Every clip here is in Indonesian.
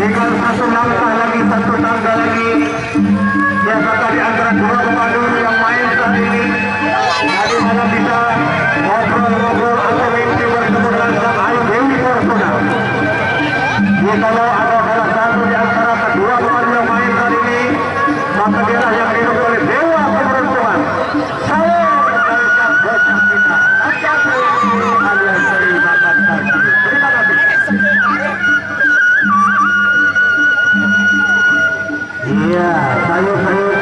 Tinggal satu langkah lagi, satu tangga lagi. Biasakah di antara dua pemandu yang main saat ini, tadi malam bisa ngobrol-ngobrol atau mimpi bertemu dengan sang Ayu Dewi Fortuna. Kalau ada salah satu di antara kedua pemandu yang main saat ini, maka dialah yang didukung oleh Dewa Keberuntungan. Saya dari sang bocah kita, Akadu alias Terima Kasih. Terima kasih. Iya, sayur-sayur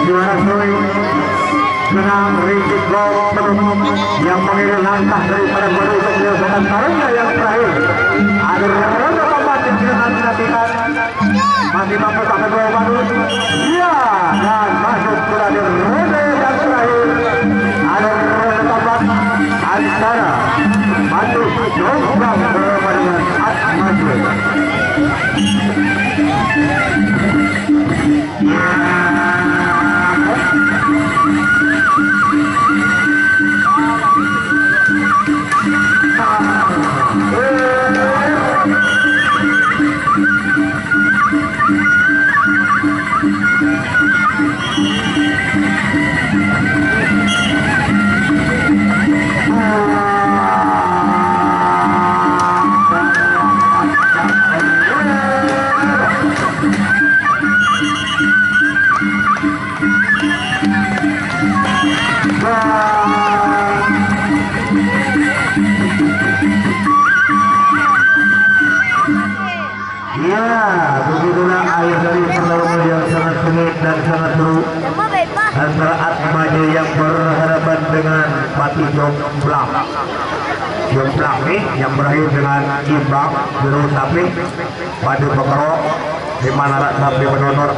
juara Soi senang Rigid Gol yang mengirim langkah daripada baru untuk menyelesaikan tarungnya yang terakhir. Ada roda keempat yang kita nanti-nantikan, masih mampu tak kedua baru. Iya, dan masuk pula di roda yang terakhir. Ada roda keempat antara Batu Jombang bersama dengan Atmajul. Begitulah akhir dari pertarungan yang sangat sengit dan sangat seru antara Atmaja yang berhadapan dengan Pati Jomblang. Jomblang nih yang berakhir dengan imbang biru sapi pada pekerok di mana sapi menonor.